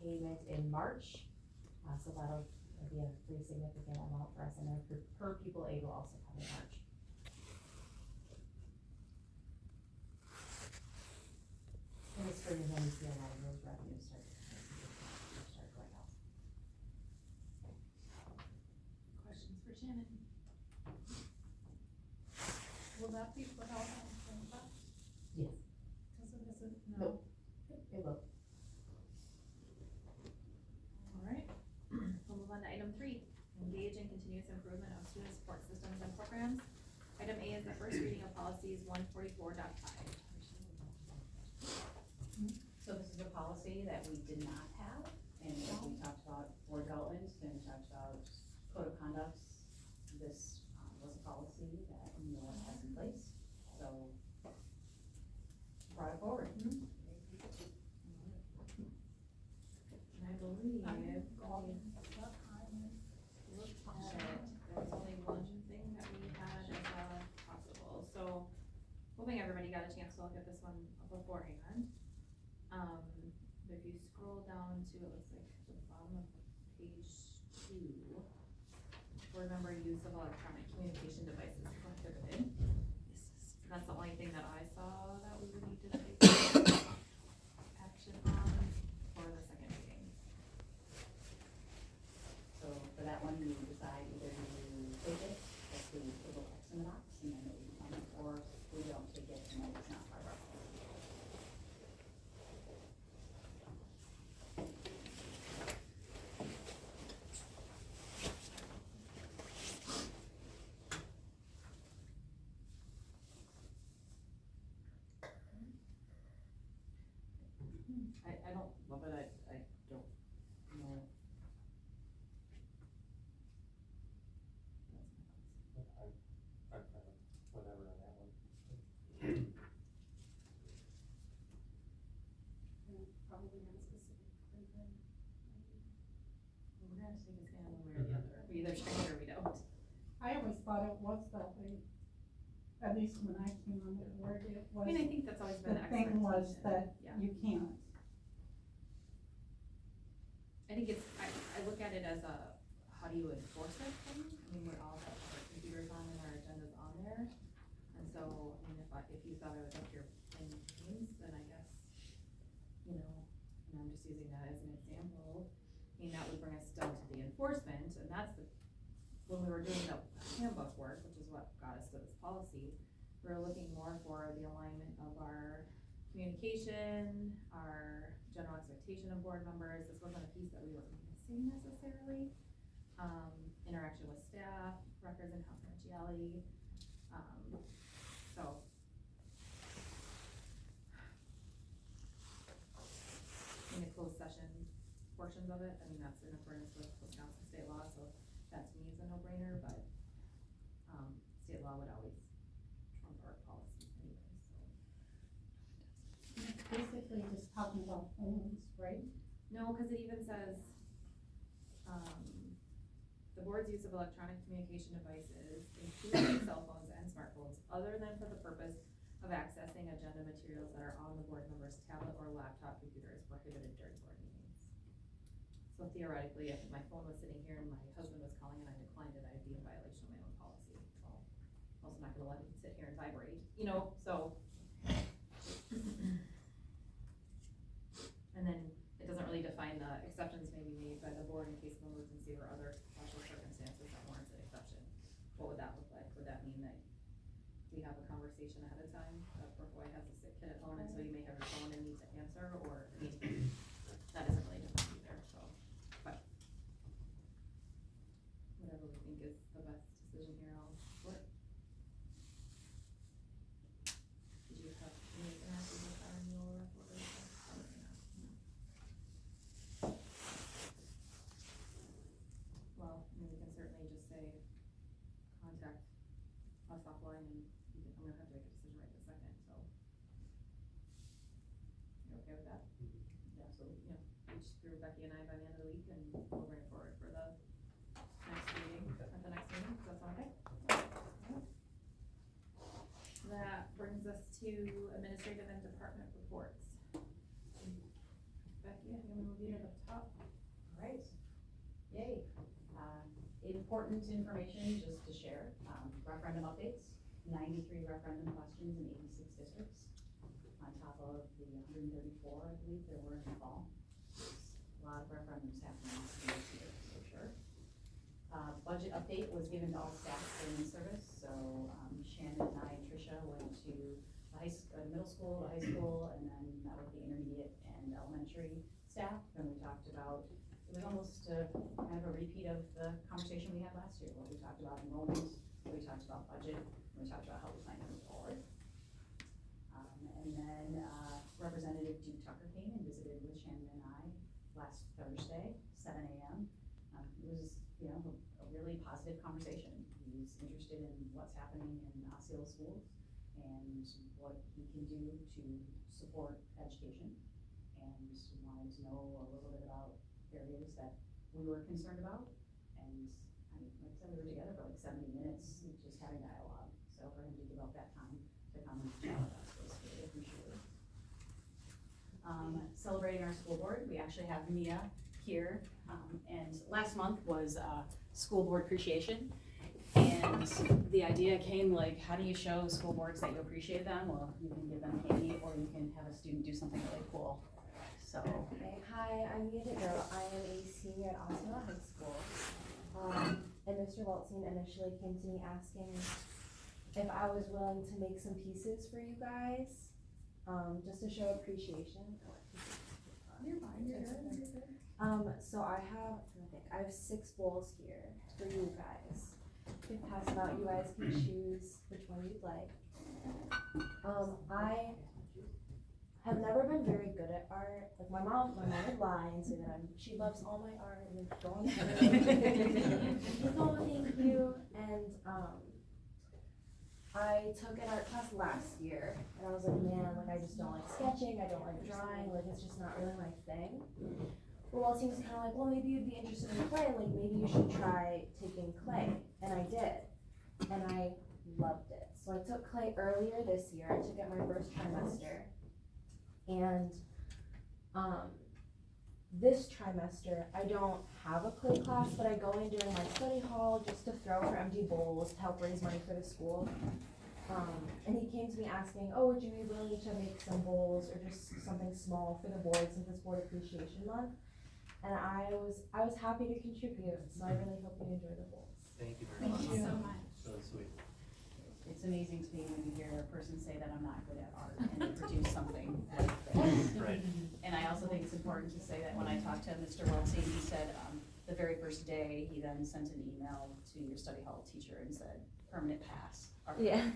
payment in March. So that'll be a pretty significant amount for us, and then per pupil aid will also come in March. In the spring is when we see a lot of those revenues start going out. Questions for Shannon? Will that be put out on Canva? Yes. Cause it isn't, Nope. It will. Alright, we'll move on to item 3, engage in continuous improvement of student support systems and programs. Item A is the first reading of policies 144.5. So this is a policy that we did not have, and we talked about board development, and we talked about code of conduct. This was a policy that we know has in place, so brought it forward. And I believe, looked at it, there was only one thing that we had as a possible, so hoping everybody got a chance to look at this one beforehand. But if you scroll down to, it looks like the bottom of page 2, board member use of electronic communication devices prohibited. That's the only thing that I saw that we would need to take action on for the second reading. So for that one, you decide either you take it, just the little X in the box, and then it will come, or we don't take it, and then it's not part of our policy. I don't love it, I don't know. I'm kind of whatever on that one. probably not specific reason. We're gonna take a stand one way or the other, we either check it or we don't. I always thought it was that way, at least when I came on the board, it was, I mean, I think that's always been the the thing was expectation. that Yeah. you can't. I think it's, I look at it as a, how do you enforce it thing? I mean, we all have our computers on and our agendas on there. And so, I mean, if you thought I was up here playing games, then I guess, you know, and I'm just using that as an example. I mean, that would bring us down to the enforcement, and that's the, when we were doing the handbook work, which is what got us to this policy, we were looking more for the alignment of our communication, our general expectation of board members. This wasn't a piece that we were missing necessarily. Interaction with staff, records and confidentiality. So. In the closed session portions of it, I mean, that's in accordance with Wisconsin state law, so that to me is a no-brainer, but, state law would always trump our policies anyway, so. Basically just talking about phones, right? No, cause it even says, the board's use of electronic communication devices, including cell phones and smartphones, other than for the purpose of accessing agenda materials that are on the board member's tablet or laptop computer is prohibited during board meetings. So theoretically, if my phone was sitting here and my husband was calling and I declined it, I'd be in violation of my own policy, so. I'm also not gonna let him sit here and vibrate, you know, so. And then it doesn't really define the exceptions may be made by the board in case of emergency or other special circumstances that warrants an exception. What would that look like? Would that mean that we have a conversation ahead of time, that poor boy has a sick kid at home and so you may have your phone and need to answer, or, I mean, that isn't really defined either, so, but. Whatever we think is the best decision here, I'll support. Did you have any interactions with our renewal rep or? Probably not. No. Well, I mean, we can certainly just say, contact us offline and I'm gonna have to make a decision right this second, so. You okay with that? Yeah, absolutely. Yeah, reach through Becky and I by the end of the week and we'll bring it forward for the next meeting, at the next meeting, does that sound okay? Alright. That brings us to administrative and department reports. Becky, I'm gonna move beat it up top. Right. Yay. Important information just to share, referendum updates, 93 referendum questions in 86 districts, on top of the 134, I believe there were in the fall. A lot of referendums happening this year, for sure. Budget update was given to all staff during the service, so Shannon and I and Tricia went to the middle school, the high school, and then met with the intermediate and elementary staff, and we talked about, it was almost kind of a repeat of the conversation we had last year, where we talked about enrollment, where we talked about budget, and we talked about how we plan to move forward. And then Representative Duke Tucker came and visited with Shannon and I last Thursday, 7 a.m. It was, a really positive conversation. He was interested in what's happening in Osceola schools and what he can do to support education, and wanted to know a little bit about areas that we were concerned about. And like I said, we were together for like 70 minutes, just having dialogue. So for him to give up that time to come and chat with us was really appreciated. Celebrating our school board, we actually have Mia here. And last month was school board appreciation. And the idea came like, how do you show school boards that you appreciate them? Well, you can give them candy, or you can have a student do something really cool. So. Okay. Hi, I'm Mia DeGro. I am a senior at Osceola High School. And Mr. Waltzing initially came to me asking if I was willing to make some pieces for you guys, just to show appreciation. You're fine, you're good. So I have 6 bowls here for you guys. You can pass them out. You guys can choose which one you'd like. I have never been very good at art. Like my mom would lie and say that she loves all my art and it's going through. Oh, thank you. And I took an art class last year and I was like, man, like I just don't like sketching, I don't like drawing, like it's just not really my thing. Well, Waltzing was kind of like, well, maybe you'd be interested in clay, like maybe you should try taking clay. And I did. And I loved it. So I took clay earlier this year. I took it my first trimester. And this trimester, I don't have a clay class, but I go in during my study hall just to throw for empty bowls to help raise money for the school. And he came to me asking, oh, would you be willing to make some bowls or just something small for the board since it's Board Appreciation Month? And I was happy to contribute, so I really hope you enjoy the bowls. Thank you very much. Thank you so much. Really sweet. It's amazing to me when you hear a person say that I'm not good at art and they produce something like this. Right. And I also think it's important to say that when I talked to Mr. Welty, he said the very first day, he then sent an email to your study hall teacher and said, permanent pass. Art. Yeah.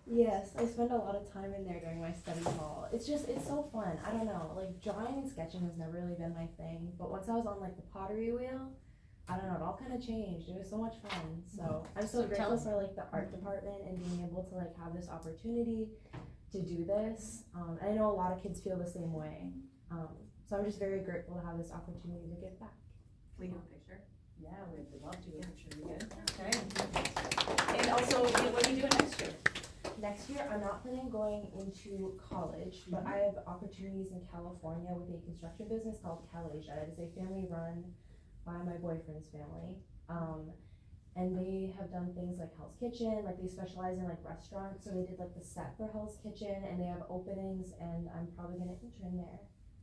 Yes, I spend a lot of time in there during my study hall. It's so fun. I don't know, like drawing and sketching has never really been my thing, but once I was on like the pottery wheel, I don't know, it all kind of changed. It was so much fun. So I'm so grateful for like the art department and being able to like have this opportunity to do this. And I know a lot of kids feel the same way. So I'm just very grateful to have this opportunity to give back. We have a picture? Yeah, we'd love to get a picture. We good? Okay. And also, what are you doing next year? Next year, I'm not planning on going into college, but I have opportunities in California with a construction business called Cal Asia. It is a family run by my boyfriend's family. And they have done things like Hell's Kitchen, like they specialize in like restaurants. So they did like the set for Hell's Kitchen and they have openings and I'm probably gonna intern there.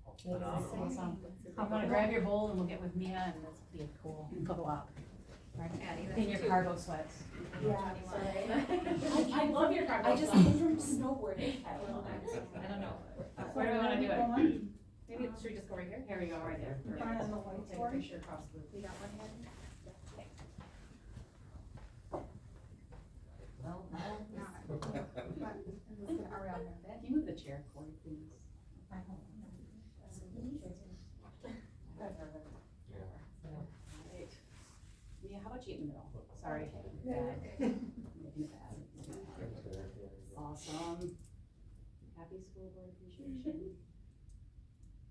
Awesome. I'm gonna grab your bowl and we'll get with Mia and let's be a cool photo op. Right? In your cargo sweats. Yeah, sorry. I love your cargo I just sweats. came from snowboarding. I don't know. Where do we wanna do it? Maybe, should we just go right here? Here we go, right there. If I have a whiteboard. Take a picture across the. We got one head? Well, But, and this are we on there? can you move the chair, Corey, please? Right. Mia, how about you in the middle? Sorry. Bad. Making it bad. Awesome. Happy School Board Appreciation.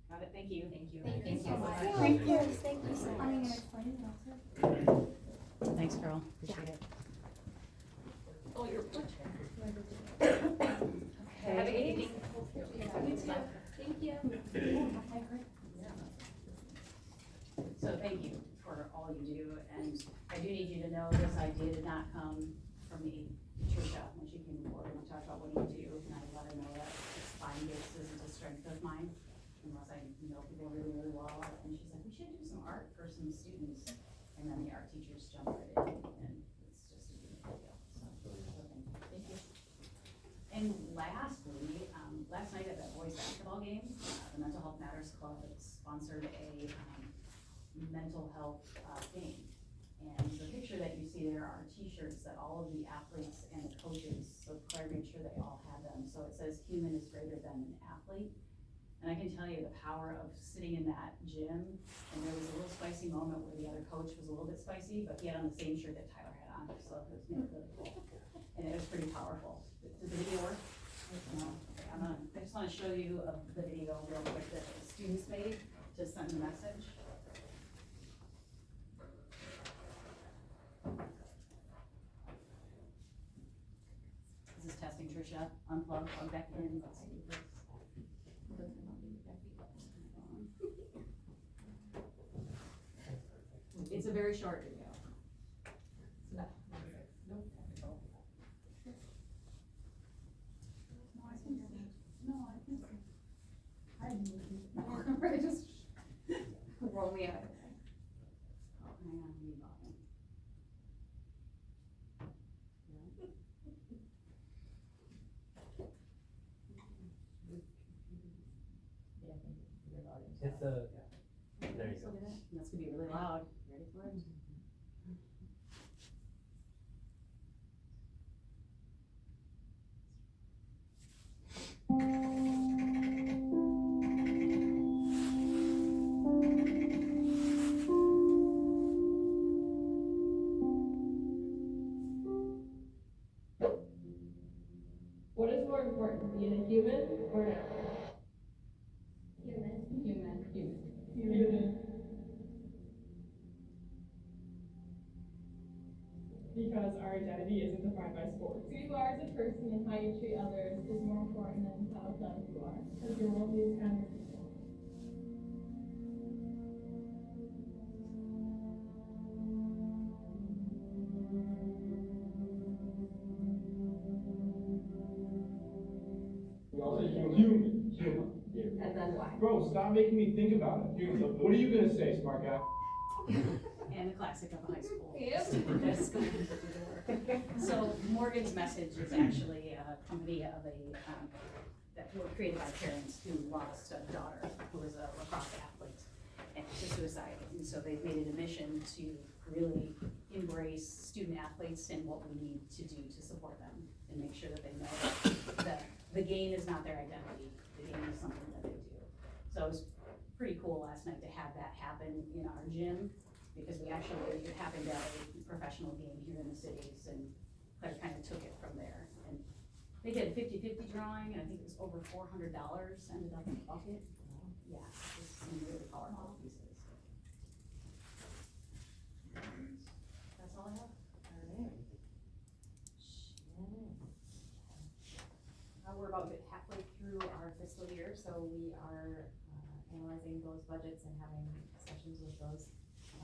Got it, thank you. Thank you. Thank you so much. Thank you, thank you so Are you much. gonna explain it also? Thanks, girl, appreciate it. Oh, your foot Okay. Have a good evening. You too. Thank you. So thank you for all you do, and I do need you to know this idea did not come from me. Tricia, when she came forward and talked about what you do, and I let her know that spine gifts isn't a strength of mine, unless I know people really, really well, and she's like, we should do some art for some students, and then the art teachers jump right in, and it's just a beautiful deal, so thank you. And lastly, last night at the boys basketball game, the Mental Health Matters Club sponsored a, mental health, game. And the picture that you see there are t-shirts that all of the athletes and the coaches, so Claire made sure they all had them. So it says human is greater than an athlete. And I can tell you the power of sitting in that gym, and there was a little spicy moment where the other coach was a little bit spicy, but he had on the same shirt that Tyler had on, so it was really cool. And it was pretty powerful. Did the video work? No. Okay, I just wanna show you the video real quick that the students made to send the message. This is testing, Tricia. Unplug, plug back in. Let's see if this. It's a very short video. I just roll me out of there. Oh, hang on, let me log in. Yeah, I think you're logged in. It's a, there you go. Look at that. That's gonna be really loud. Ready for it? What is more important, being a human or an animal? Human. Because our identity isn't defined by sports. Who you are as a person and how you treat others is more important than how athletic you are. Because your worldview is kind of people. Human. And then why? Bro, stop making me think about it. Dude, what are you gonna say, smart guy? And the classic of a high school. Yep. student that's going to do the work. So Morgan's Message is actually a company of that were created by parents who lost a daughter who was a lacrosse athlete and to suicide. And so they've made it a mission to really embrace student athletes and what we need to do to support them and make sure that they know that the game is not their identity. The game is something that they do. So it was pretty cool last night to have that happen in our gym, because it happened at a professional game here in the cities, and Claire kind of took it from there. And they did a 50-50 drawing, and I think it was over $400 ended up in the bucket. Yeah, just some really powerful pieces. And that's all I have. We're about halfway through our fiscal year, so we are analyzing those budgets and having discussions with those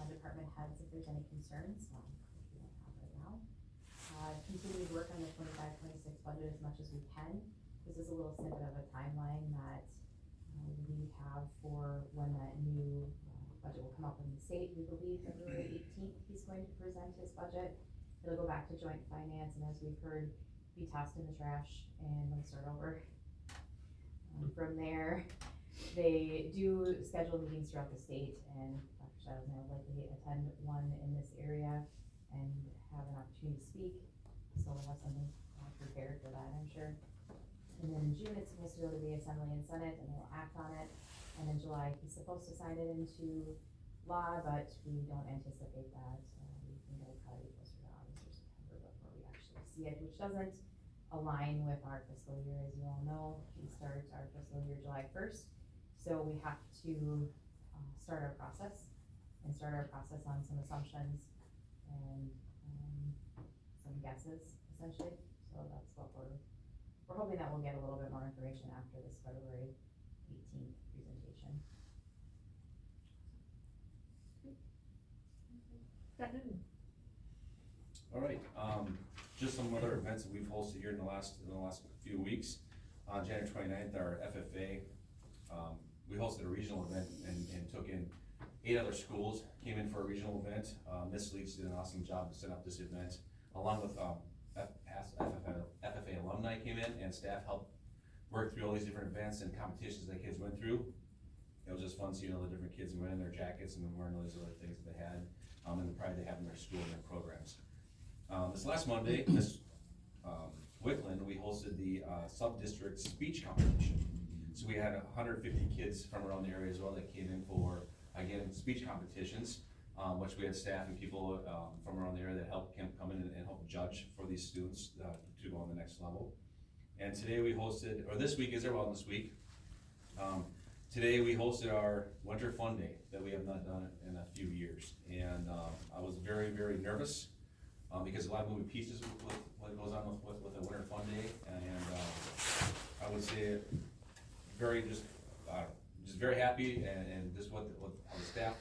department heads if there's any concerns, which we don't have right now. Continue to work on the 25-26 budget as much as we can. This is a little snippet of a timeline that we have for when that new budget will come up in the state. We believe February 18th he's going to present his budget. It'll go back to joint finance, and as we've heard, be tossed in the trash and then start over. From there, they do schedule meetings throughout the state, and Dr. Stiles and I will likely attend one in this area and have an opportunity to speak, so we'll have something prepared for that, I'm sure. And then in June, it's supposed to go to the Assembly and Senate, and they'll act on it, and in July, he's supposed to sign it into law, but we don't anticipate that. We think it'll probably be closer to August or September before we actually see it, which doesn't align with our fiscal year. As you all know, we start our fiscal year July 1st, so we have to start our process on some assumptions and some guesses, essentially. So that's what we're hoping that we'll get a little bit more information after this February 18th presentation. All right, just some other events that we've hosted here in the last few weeks. On January 29th, our FFA, we hosted a regional event and took in 8 other schools, came in for a regional event. Miss Leach did an awesome job to set up this event, along with FFA alumni came in and staff helped work through all these different events and competitions that kids went through. It was just fun seeing all the different kids wearing their jackets and wearing all these other things that they had, and the pride they have in their school and their programs. This last Monday, Miss Wickland, we hosted the sub-district speech competition. So we had 150 kids from around the area as well that came in for, again, speech competitions, which we had staff and people from around the area that helped come in and help judge for these students to go on the next level. And today we hosted, or this week is our Wellness Week. Today we hosted our Winter Fun Day that we have not done in a few years. And I was very, very nervous because a lot of moving pieces with what goes on with the Winter Fun Day. And I would say very just very happy and just how the staff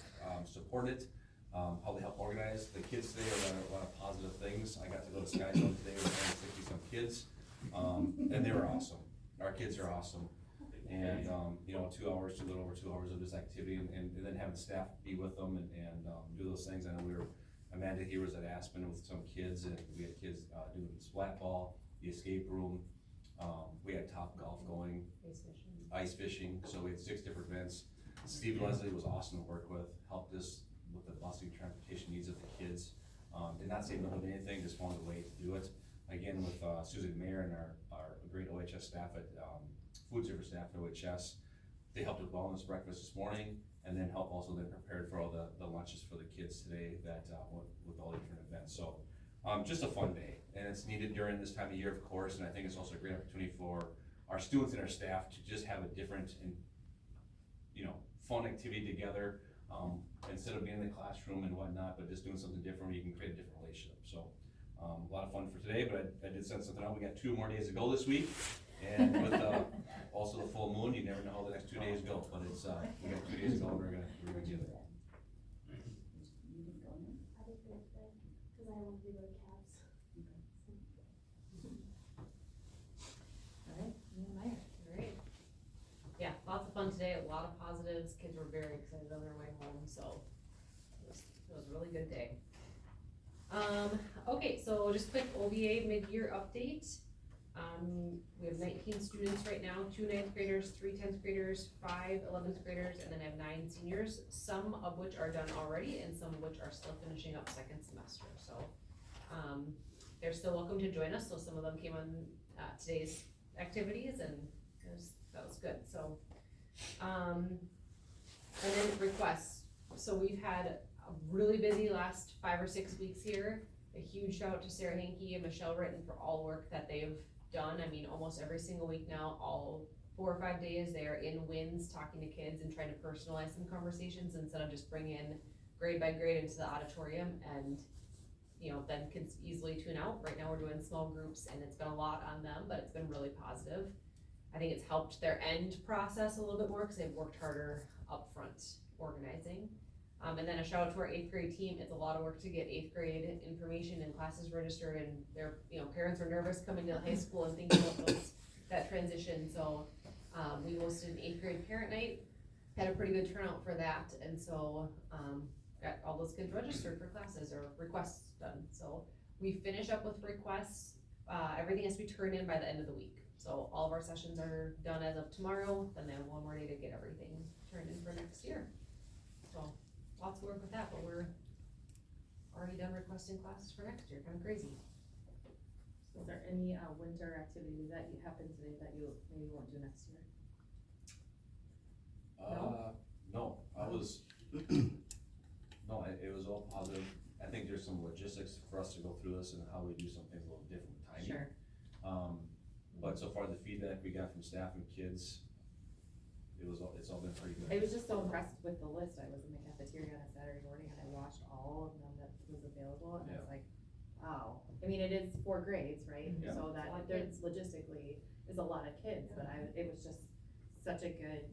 supported it, how they helped organize. The kids today are a lot of positive things. I got to go to Sky Zone today with 60 some kids, and they were awesome. Our kids are awesome. And, you know, 2 hours, a little over 2 hours of this activity and then having the staff be with them and do those things. I know Amanda here was at Aspen with some kids and we had kids doing splat ball, the escape room. We had Top Golf going, ice fishing, so we had 6 different events. Steve Leslie was awesome to work with, helped us with the busing transportation needs of the kids. Did not say no to anything, just found a way to do it. Again, with Susan Mayer and our great OHS staff at food service staff at OHS, they helped with wellness breakfast this morning, and then help also then prepared for all the lunches for the kids today that with all the different events. So just a fun day, and it's needed during this time of year, of course, and I think it's also a great opportunity for our students and our staff to just have a different and, you know, fun activity together, instead of being in the classroom and whatnot, but just doing something different where you can create a different relationship. So a lot of fun for today, but I did send something out. We got 2 more days to go this week, and with also the full moon, you never know how the next 2 days go, but it's we got 2 days to go and we're gonna get it. I did good today, cause I want to go to Cavs. Alright, alright. Yeah, lots of fun today, a lot of positives, kids were very excited on their way home, so it was a really good day. Okay, so just quick OVA mid-year update. We have 19 students right now, 2 9th graders, 3 10th graders, 5 11th graders, and then I have 9 seniors, some of which are done already and some of which are still finishing up 2nd semester. So they're still welcome to join us, so some of them came on today's activities and that was good. So and then requests. So we've had a really busy last 5 or 6 weeks here. A huge shout out to Sarah Hankey and Michelle Ritten for all work that they've done. I mean, almost every single week now, all 4 or 5 days, they're in wins talking to kids and trying to personalize some conversations instead of just bringing grade by grade into the auditorium and, you know, then kids easily tune out. Right now we're doing small groups and it's been a lot on them, but it's been really positive. I think it's helped their end process a little bit more because they've worked harder up front organizing. And then a shout out to our 8th grade team. It's a lot of work to get 8th grade information and classes registered, and their, you know, parents are nervous coming to high school and thinking about that transition. So we hosted an 8th grade parent night, had a pretty good turnout for that, and so got all those kids registered for classes or requests done. So we finish up with requests. Everything has to be turned in by the end of the week. So all of our sessions are done as of tomorrow. Then they have 1 more day to get everything turned in for next year. So lots of work with that, but we're already done requesting classes for next year, kind of crazy. Is there any winter activities that you happened today that you maybe won't do next year? No, I was, no, it was all positive. I think there's some logistics for us to go through this and how we do some things a little different with timing. Sure. But so far the feedback we got from staff and kids, it's all been pretty good. I was just so impressed with the list. I was in the cafeteria on a Saturday morning and I watched all of them that was available and I was like, wow. I mean, it is 4 grades, right? Yeah. So that there's logistically is a lot of kids, but it was just such a good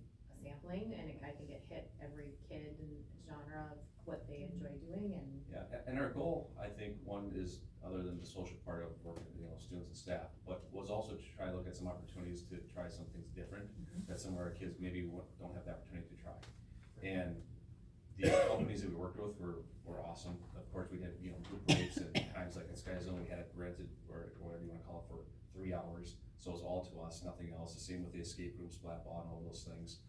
sampling, and I think it hit every kid and genre of what they enjoy doing. And yeah, And our goal, I think, one is, other than the social part of working, students and staff, but was also to try to look at some opportunities to try some things different that some of our kids maybe don't have the opportunity to try. And the companies that we worked with were awesome. Of course, we had, group rates and times like in Sky Zone, we had it rented, or whatever you wanna call it, for 3 hours. So it was all to us, nothing else. The same with the escape room, splat ball, and all those things.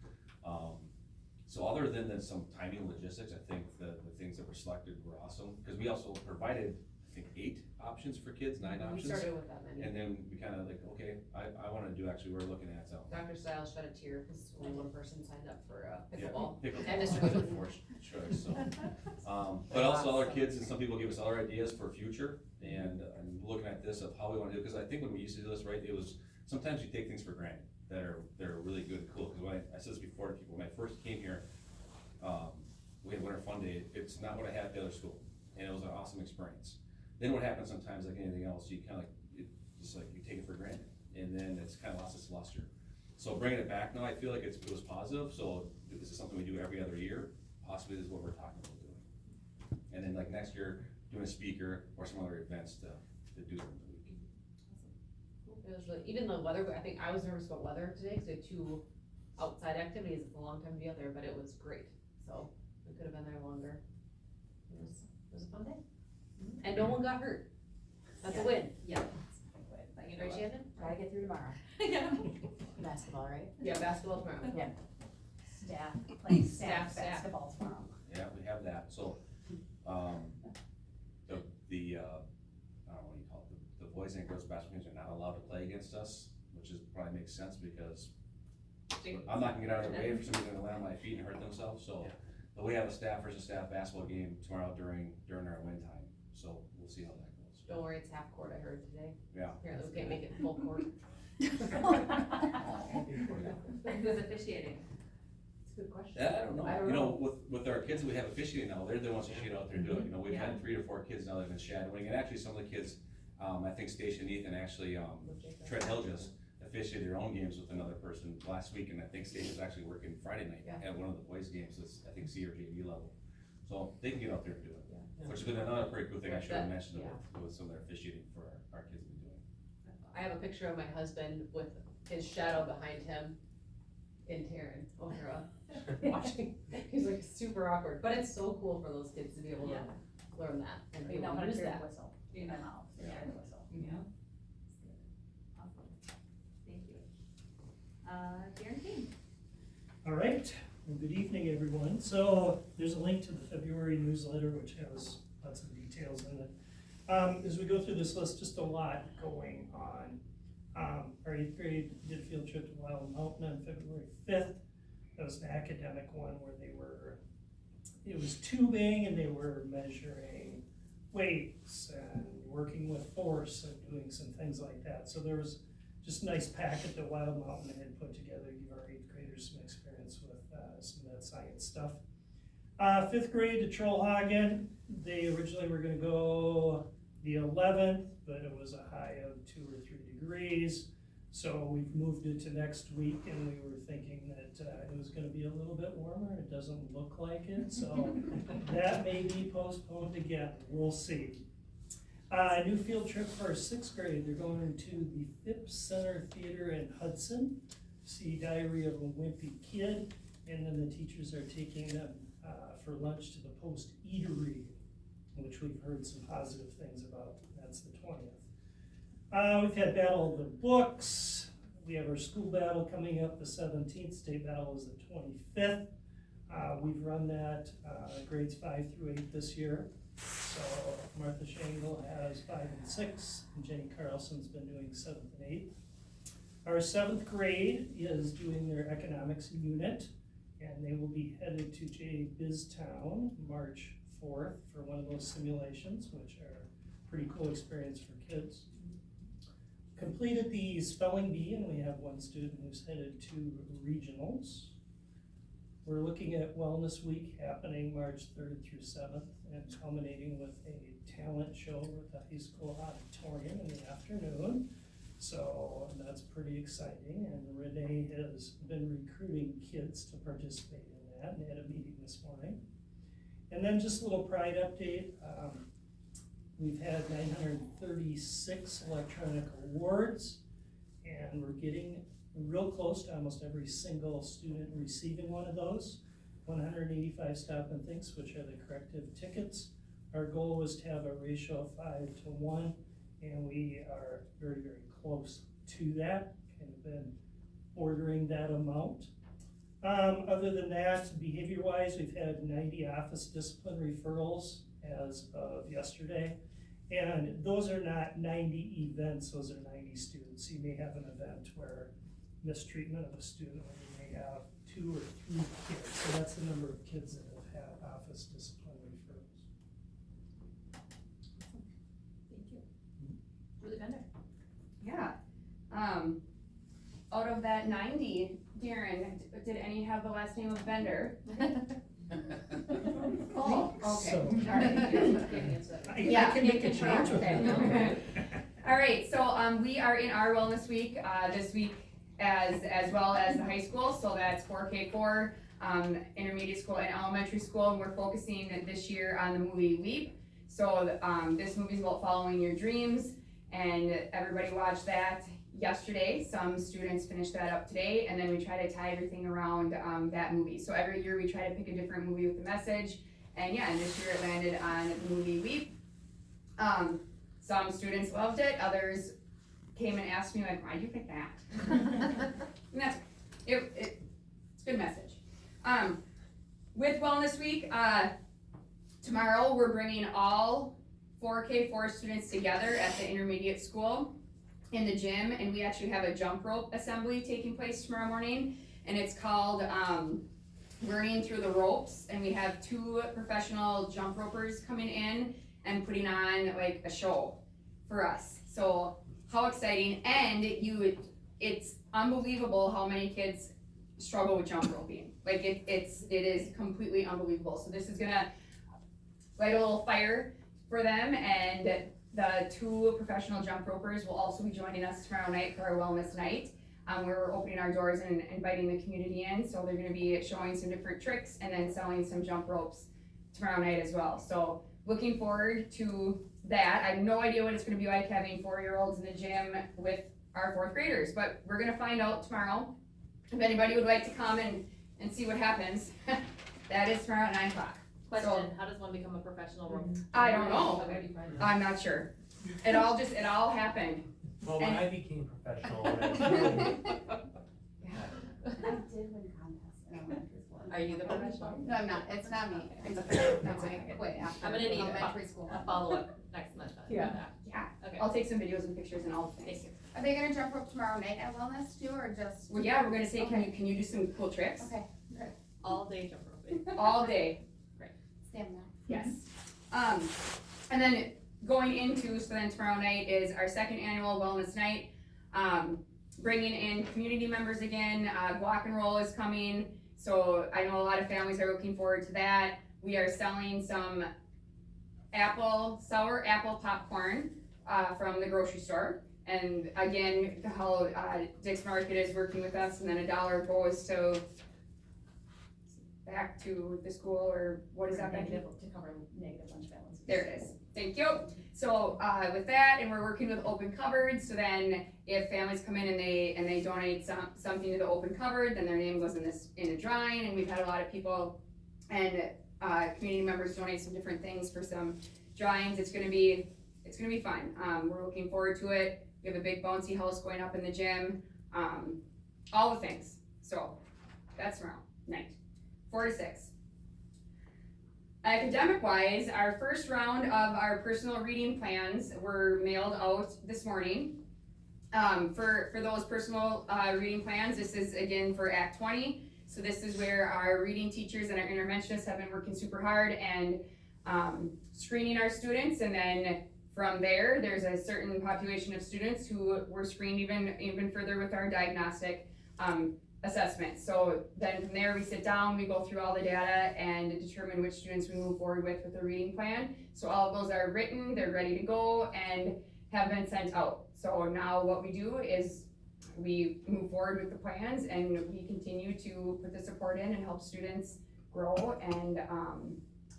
So other than some timing logistics, I think the things that were selected were awesome, because we also provided, I think, 8 options for kids, 9 We options. started with that many. And then we kinda like, okay, I wanna do, actually, we're looking at, Dr. Stiles shed a tear because only one person signed up for pickleball. pickleball. And Mr. was Goodwin. a forced choice, so. But also other kids, and some people give us other ideas for future, and looking at this of how we wanna do it, because I think when we used to do this, right, it was, sometimes you take things for granted that are really good and cool, because when I said this before to people, when I first came here, we had Winter Fun Day. It's not what I had at the other school, and it was an awesome experience. Then what happens sometimes, like anything else, you kinda like, you take it for granted, and then it's kinda lost its luster. So bringing it back now, I feel like it was positive, so this is something we do every other year, possibly this is what we're talking about doing. And then like next year, doing a speaker or some other events to do during the week. It was really, even the weather, I think I was nervous about weather today, because we had 2 outside activities. It's a long time to be out there, but it was great. So we could have been there longer. It was a fun day. And no one got hurt. That's a win. Yeah. Right, Shannon? Gotta get through tomorrow. Yeah. Basketball, right? Yeah, basketball tomorrow. Yeah. Staff, playing Staff. basketball tomorrow. Yeah, we have that, so, I don't know what you call it, the boys and girls basketball teams are not allowed to play against us, which is, probably makes sense, because I'm not gonna get out of the way for somebody to land on my feet and hurt themselves, so. But we have a staff versus staff basketball game tomorrow during our win time, so we'll see how that goes. Don't worry, it's half court, I heard today. Yeah. Apparently we can't make it full court. Who's officiating? It's a good question. Yeah, I don't know, I don't know. with our kids that we have officiating now, they're the ones that get out there and do it, we've had 3 to 4 kids now that have been shadowing, and actually some of the kids, I think Station Ethan actually, Trent Hill just officiated their own games with another person last week, and I think Station's actually working Friday night at one of the boys' games, that's, I think, C or JV level. So they can get out there and do it, which has been another pretty cool thing I should have mentioned with some of their officiating for our kids have been doing. I have a picture of my husband with his shadow behind him in Taryn, O'Hara, watching. He's like super awkward, but it's so cool for those kids to be able to learn that and be You know able how to to use hear that. the whistle, in my mouth, Yeah. hear the whistle. Yeah. Awesome. Thank you. Darren King. All right, well, good evening, everyone. So there's a link to the February newsletter, which has lots of details in it. As we go through this list, just a lot going on. Our 8th grade did a field trip to Wild Mountain on February 5th. That was an academic one where it was tubing, and they were measuring weights and working with force and doing some things like that. So there was just a nice packet that Wild Mountain had put together to give our 8th graders some experience with some of that science stuff. 5th grade to Trollhagen, they originally were gonna go the 11th, but it was a high of 2 or 3 degrees. So we've moved it to next week, and we were thinking that it was gonna be a little bit warmer. It doesn't look like it, so that may be postponed again. We'll see. New field trip for our 6th grade. They're going to the Phipps Center Theater in Hudson, see Diary of a Wimpy Kid, and then the teachers are taking them for lunch to the Post Eatery, which we've heard some positive things about. That's the 20th. We've had Battle of the Books. We have our school battle coming up the 17th. State battle is the 25th. We've run that grades 5 through 8 this year. So Martha Shangle has 5 and 6, and Jenny Carlson's been doing 7th and 8th. Our 7th grade is doing their economics unit, and they will be headed to J. Biztown March 4th for one of those simulations, which are a pretty cool experience for kids. Completed the spelling bee, and we have one student who's headed to regionals. We're looking at Wellness Week happening March 3rd through 7th and culminating with a talent show at the high school auditorium in the afternoon. So that's pretty exciting, and Renee has been recruiting kids to participate in that, and they had a meeting this morning. And then just a little pride update. We've had 936 electronic awards, and we're getting real close to almost every single student receiving one of those. 185 stop and thinks, which are the corrective tickets. Our goal was to have a ratio of 5-to-1, and we are very, very close to that. Kind of been ordering that amount. Other than that, behavior-wise, we've had 90 office discipline referrals as of yesterday. And those are not 90 events, those are 90 students. You may have an event where mistreatment of a student, or you may have 2 or 3 kids. So that's the number of kids that have had office discipline referrals. Thank you. Julie Bender. Yeah. Out of that 90, Darren, did any have the last name of Bender? Oh, okay. So- All right. I Yeah, can make a change with okay. that. All right, so we are in our wellness week this week as well as the high school. So that's 4K4, intermediate school and elementary school, and we're focusing this year on the movie Leap. So this movie is about following your dreams, and everybody watched that yesterday. Some students finished that up today, and then we try to tie everything around that movie. So every year we try to pick a different movie with a message, and yeah, and this year it landed on the movie Leap. Some students loved it, others came and asked me like, why'd you pick that? And that's, it's a good message. With Wellness Week, tomorrow we're bringing all 4K4 students together at the intermediate school in the gym, and we actually have a jump rope assembly taking place tomorrow morning, and it's called Learning Through the Ropes, and we have 2 professional jump ropers coming in and putting on like a show for us. So how exciting, and it's unbelievable how many kids struggle with jump roping. Like it is completely unbelievable. So this is gonna light a little fire for them, and the 2 professional jump ropers will also be joining us tomorrow night for our wellness night. Where we're opening our doors and inviting the community in. So they're gonna be showing some different tricks and then selling some jump ropes tomorrow night as well. So looking forward to that. I have no idea what it's gonna be like having 4-year-olds in the gym with our 4th graders, but we're gonna find out tomorrow. If anybody would like to come and see what happens, that is tomorrow at 9 o'clock. Question, how does one become a professional rope? I don't know. How do you find it? I'm not sure. It all happened. Well, when I became professional, that's I did win contests in elementary school. Are you the professional? No, I'm not, it's not me, it's a, that's I quit after I'm gonna need elementary school. a follow-up next month then. Yeah. Yeah. Okay. I'll take some videos and pictures and all the things. Are they gonna jump rope tomorrow night at wellness too, or just? Well, yeah, we're gonna say, can you do some cool tricks? Okay, All day jump roping. All day, stamina. yes. And then going into, so then tomorrow night is our 2nd annual wellness night. Bringing in community members again, Guac and Roll is coming. So I know a lot of families are looking forward to that. We are selling some sour apple popcorn from the grocery store. And again, how Dick's Market is working with us, and then $1 goes to back to the school, or what is that? Negative, to cover negative lunch balances. There it is. Thank you. So with that, and we're working with open cupboards, so then if families come in and they donate something to the open cupboard, then their name goes in a drawing, and we've had a lot of people and community members donate some different things for some drawings. It's gonna be fun. We're looking forward to it. We have a big bouncy house going up in the gym, all the things. So that's tomorrow night, 4 to 6. Academic-wise, our first round of our personal reading plans were mailed out this morning. For those personal reading plans, this is again for Act 20. So this is where our reading teachers and our interventionists have been working super hard and screening our students, and then from there's a certain population of students who were screened even further with our diagnostic assessment. So then from there, we sit down, we go through all the data and determine which students we move forward with the reading plan. So all of those are written, they're ready to go, and have been sent out. So now what we do is we move forward with the plans, and we continue to put the support in and help students grow. And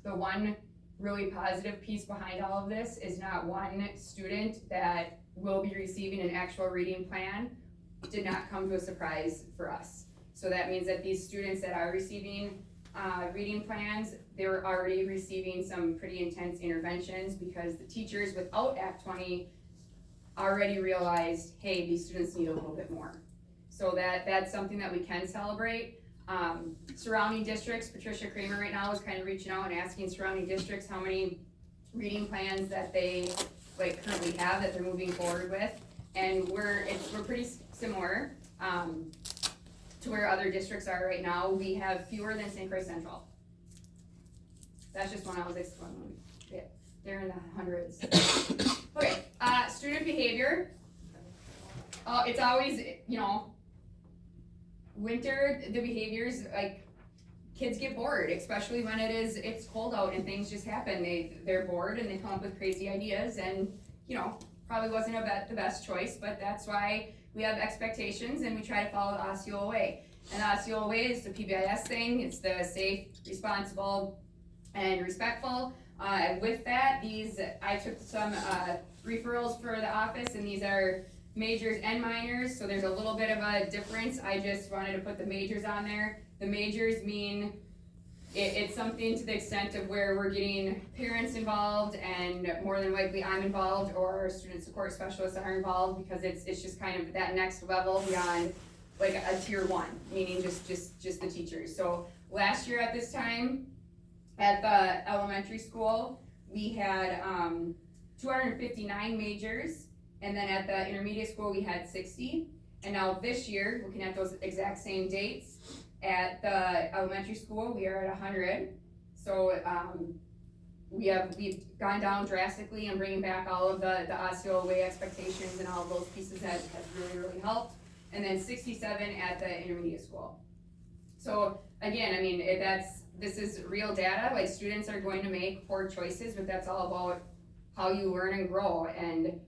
the one really positive piece behind all of this is not one student that will be receiving an actual reading plan did not come to a surprise for us. So that means that these students that are receiving reading plans, they were already receiving some pretty intense interventions because the teachers without Act 20 already realized, hey, these students need a little bit more. So that's something that we can celebrate. Surrounding districts, Patricia Kramer right now is kind of reaching out and asking surrounding districts how many reading plans that they currently have that they're moving forward with. And we're pretty similar to where other districts are right now. We have fewer than St. Croix Central. That's just one I was explaining. Yeah, they're in the hundreds. Okay, student behavior. It's always, winter, the behaviors, kids get bored, especially when it's cold out and things just happen. They're bored and they come up with crazy ideas and, probably wasn't the best choice, but that's why we have expectations and we try to follow the Osceola way. And the Osceola way is the PBIS thing. It's the safe, responsible, and respectful. With that, I took some referrals for the office, and these are majors and minors, so there's a little bit of a difference. I just wanted to put the majors on there. The majors mean it's something to the extent of where we're getting parents involved, and more than likely I'm involved or student support specialists are involved, because it's just kind of that next level beyond a tier 1, meaning just the teachers. So last year at this time at the elementary school, we had 259 majors, and then at the intermediate school we had 60. And now this year, looking at those exact same dates, at the elementary school we are at 100. So we've gone down drastically and bringing back all of the Osceola way expectations, and all of those pieces has really helped. And then 67 at the intermediate school. So again, I mean, this is real data. Students are going to make poor choices, but that's all about how you learn and grow, and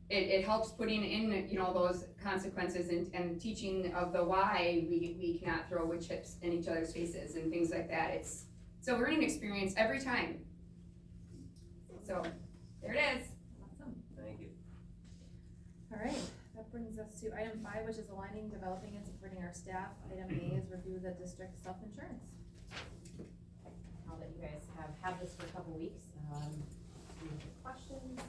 it helps putting in those consequences and teaching of the why we cannot throw wood chips in each other's faces and things like that. It's a learning experience every time. So there it is. Awesome. Thank you. All right, that brings us to item 5, which is aligning, developing, and supporting our staff. Item A is review the district self-insurance. Now that you guys have had this for a couple weeks, do you have questions?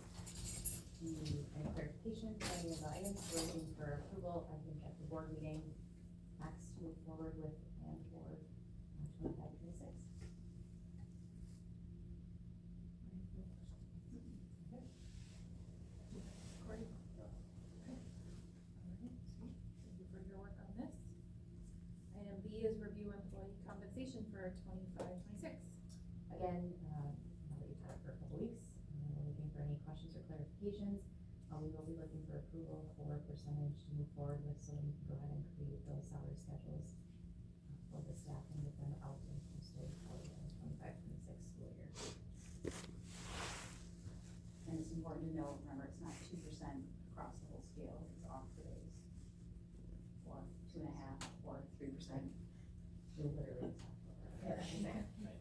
Any clarification for any of the items? We're looking for approval, I think, at the board meeting next to move forward with the plan for 25-26. Corey? Okay. All right, sweet. Thank you for your work on this. Item B is review employee compensation for 25-26. Again, now that you've had it for a couple weeks, we're looking for any questions or clarifications. We will be looking for approval for percentage to move forward with, so we can go ahead and create those salary schedules for the staff and get them out and posted for the 25-26 school year. And it's important to note, remember, it's not 2% across the whole scale, it's off the days. Or 2.5 or 3%. Literally.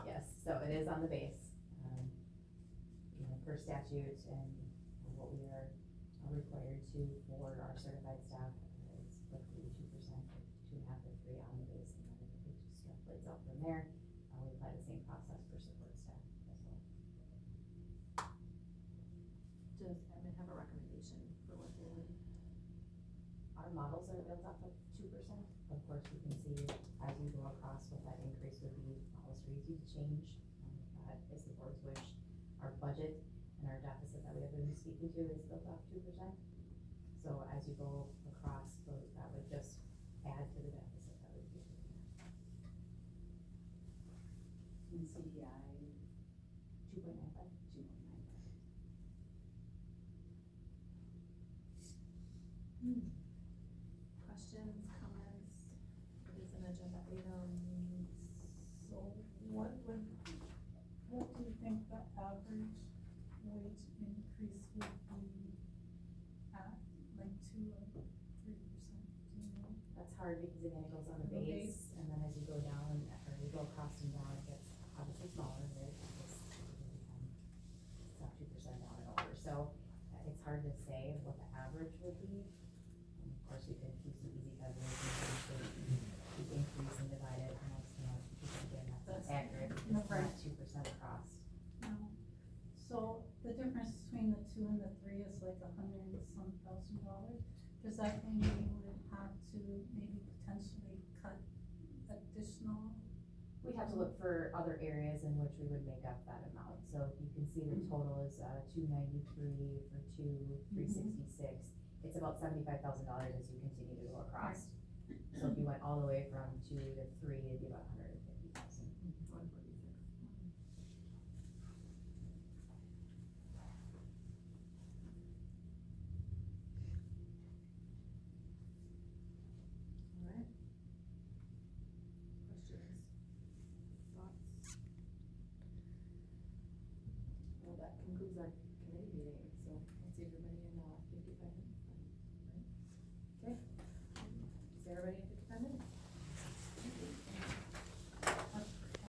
Yes, so it is on the base. Per statute and what we are required to for our certified staff, it's roughly 2%, 2.5 or 3 on the base, and then it just extrapolates out from there. We apply the same process for support staff as well. Does admin have a recommendation for what they would? Our models are built off of 2%. Of course, you can see as you go across what that increase would be. Models are easy to change. That is the board's wish. Our budget and our deficit that we have been speaking to is built off 2%. So as you go across, that would just add to the deficit that would be. In CPI, 2.95. 2.95. Questions, comments? It is an agenda item. So what do you think the average wage increase would be at, 2 or 3%, do you know? That's hard because again, it goes on the base, and then as you go down, or you go across and down, it gets obviously smaller, right? It's percent across. No. So the difference between the 2 and the 3 is like $100,000 and some. Does that mean we would have to maybe potentially cut additional? We'd have to look for other areas in which we would make up that amount. So if you can see the total is, 293 for 366. It's about $75,000 as you continue to go across. So if you went all the way from 2 to 3, it'd be about 150,000. 146. Alright. Questions? Thoughts? Well, that concludes our committee meeting, so let's see everybody in, 55